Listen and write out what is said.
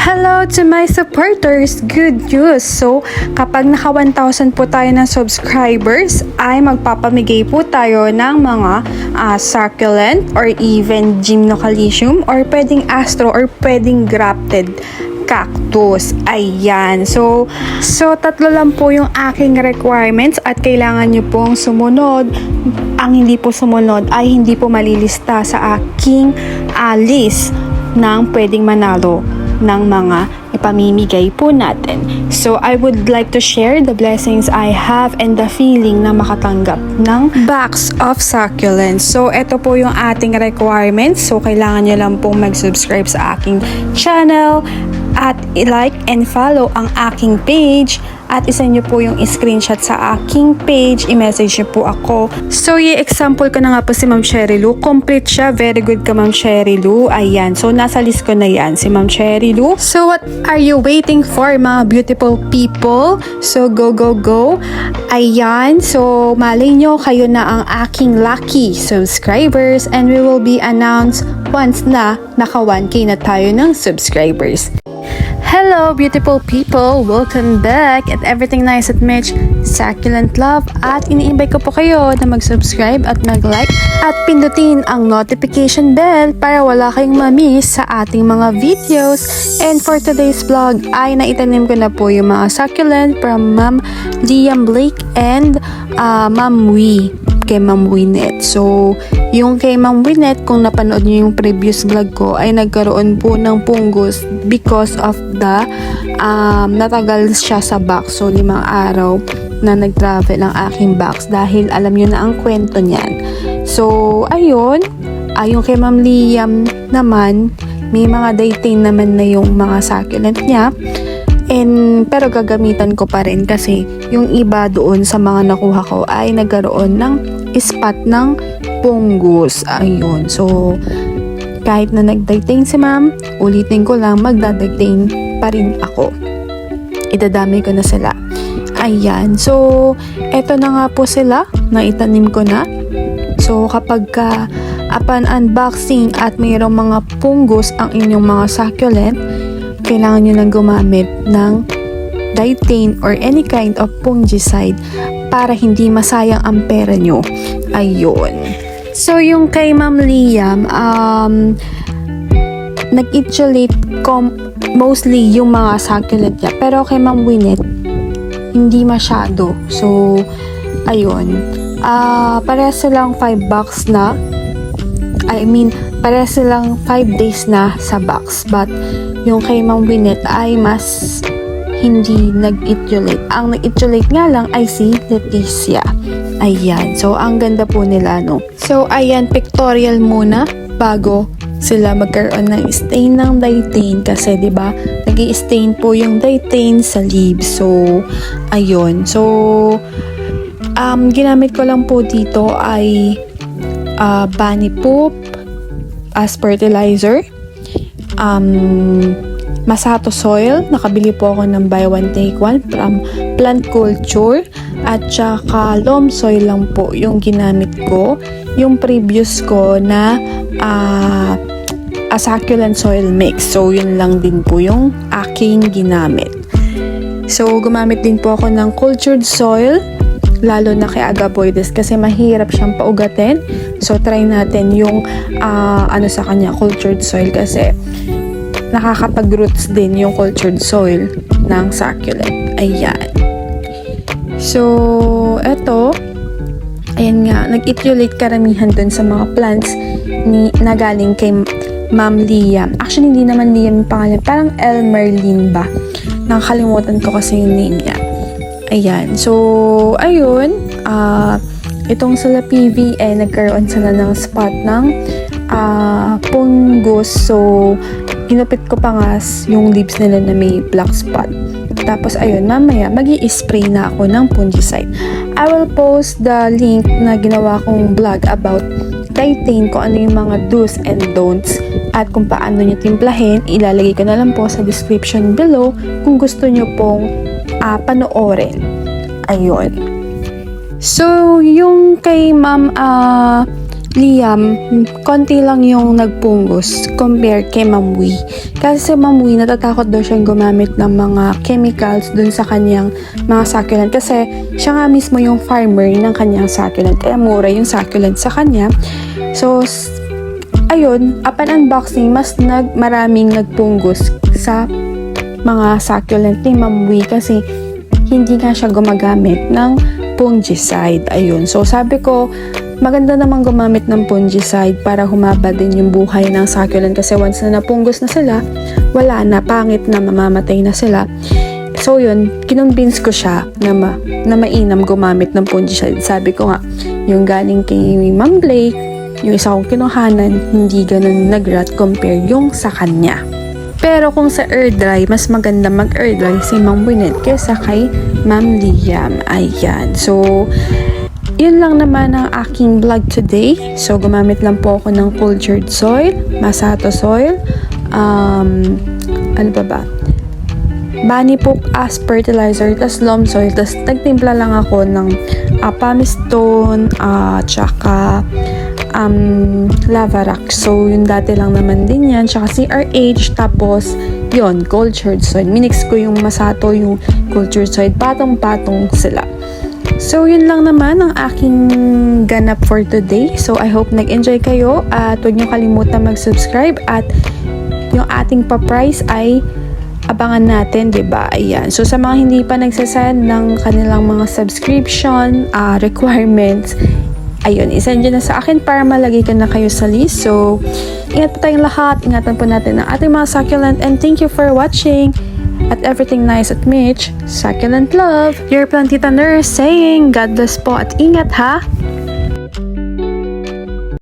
Hello to my supporters! Good news! So, kapag naka 1,000 po tayo ng subscribers, ay magpapamigay po tayo ng mga succulent or even gymnocalycium or pwedeng astro or pwedeng grafted cactus. Ayan. So tatlo lang po yung aking requirements at kailangan nyo pong sumunod. Ang hindi po sumunod ay hindi po malilista sa aking list ng pwedeng manalo ng mga ipamimigay po natin. So, I would like to share the blessings I have and the feeling na makatanggap ng box of succulents. So, ito po yung ating requirements. So, kailangan nyo lang pong mag-subscribe sa aking channel at i-like and follow ang aking page at isend nyo po yung screenshot sa aking page, i-message nyo po ako. So, i-example ko na nga po si Ma'am Cherry Lou. Complete siya. Very good ka, Ma'am Cherry Lou. Ayan. So, nasa list ko na yan, si Ma'am Cherry Lou. So, what are you waiting for, mga beautiful people? So, go, go, go. Ayan. So, malay nyo, kayo na ang aking lucky subscribers and we will be announced once na naka 1K na tayo ng subscribers. Hello beautiful people! Welcome back at Everything Nice at Mitch Succulent Love at ini-invite ko po kayo na mag-subscribe at mag-like at pindutin ang notification bell para wala kayong ma-miss sa ating mga videos. And for today's vlog ay naitanim ko na po yung mga succulent from Ma'am Liam Blake and Ma'am Wee kay Ma'am Winnet. So, yung kay Ma'am Winnet, kung napanood nyo yung previous vlog ko, ay nagkaroon po ng punggos because of the natagal siya sa box. So, 5 araw na nag-travel ang aking box dahil alam nyo na ang kwento niyan. So, ayun. Yung kay Ma'am Liam naman, may mga dating naman na yung mga succulent niya. Pero gagamitan ko pa rin kasi yung iba doon sa mga nakuha ko ay nagkaroon ng spot ng punggos. Ayun. So, kahit na nagdating si ma'am, ulitin ko lang, magdadating pa rin ako. Idadami ko na sila. Ayan. So, eto na nga po sila. Naitanim ko na. So, kapag upon unboxing at mayroong mga punggos ang inyong mga succulent, kailangan nyo lang gumamit ng dietane or any kind of fungicide para hindi masayang ang pera nyo. Ayun. So, yung kay Ma'am Liam, nag-etiolate mostly yung mga succulent niya. Pero kay Ma'am Winnet, hindi masyado. So, ayun. Parehas silang 5 box na. Parehas silang 5 days na sa box. But, yung kay Ma'am Winnet ay mas hindi nag-etiolate. Ang nag-etiolate nga lang ay si Leticia. Ayan. So, ang ganda po nila, no? So, ayan, pictorial muna bago sila magkaroon ng stain ng dietane kasi, di ba, nag-i-stain po yung dietane sa leaves. So, ayun. So, ginamit ko lang po dito ay bunny poop as fertilizer. Masato soil, nakabili po ako ng buy one take one from Plant Culture at saka loam soil lang po yung ginamit ko. Yung previous ko na succulent soil mix. So, yun lang din po yung aking ginamit. So, gumamit din po ako ng cultured soil, lalo na kay Agapoides kasi mahirap siyang paugatin. So, try natin yung sa kanya, cultured soil kasi nakakapag-roots din yung cultured soil ng succulent. Ayan. So, eto, ayan nga, nag-etiolate karamihan dun sa mga plants na galing kay Ma'am Liam. Actually, hindi naman Liam yung pangalan. Parang Elmerlin ba? Nakakalimutan ko kasi yung name niya. Ayan. So, ayun. Itong sila PV ay nagkaroon sila ng spot ng punggos. So, ginupit ko pa nga yung leaves nila na may black spot. Tapos, ayun, mamaya, mag-i-spray na ako ng fungicide. I will post the link na ginawa kong vlog about dietane, kung ano yung mga do's and don'ts, at kung paano nyo timplahin. Ilalagay ko na lang po sa description below kung gusto nyo pong panoorin. Ayun. So, yung kay Ma'am Liam, konti lang yung nagpunggos compare kay Ma'am Wee. Kasi si Ma'am Wee, natatakot daw siyang gumamit ng mga chemicals dun sa kanyang mga succulent. Kasi siya nga mismo yung farmer ng kanyang succulent. Kaya mura yung succulent sa kanya. So, ayun, upon unboxing, maraming nagpunggos sa mga succulent ni Ma'am Wee kasi hindi nga siya gumagamit ng fungicide. Ayun. So, sabi ko, maganda namang gumamit ng fungicide para humaba din yung buhay ng succulent kasi once na napunggos na sila, wala na, pangit na, mamamatay na sila. So yun, kinumbins ko siya na mainam gumamit ng fungicide. Sabi ko nga, yung galing kay Ma'am Blake, yung isa kong kinuhanan, hindi ganun nag-rat compare yung sa kanya. Pero kung sa air dry, mas maganda mag-air dry si Ma'am Winnet kesa kay Ma'am Liam. Ayan. So, yun lang naman ang aking vlog today. So, gumamit lang po ako ng cultured soil, masato soil, ano ba? Bunny poop as fertilizer, tas loam soil, tas nagtimpla lang ako ng pumice stone, tsaka lava rock. So, yun dati lang naman din yan, tsaka CRH, tapos yun, cultured soil. Minix ko yung masato, yung cultured soil, patong-patong sila. So, yun lang naman ang aking ganap for today. So, I hope nag-enjoy kayo at huwag nyo kalimutan mag-subscribe at yung ating pa-price ay abangan natin, 'di ba? Ayan. So, sa mga hindi pa nagsasend ng kanilang mga subscription requirements, ayun, isend nyo na sa akin para malagay ko na kayo sa list. So, ingat po tayong lahat. Ingatan po natin ang ating mga succulent and thank you for watching. At everything nice at Mitch, succulent love. Your Plantita Nurse saying, God bless po at ingat ha!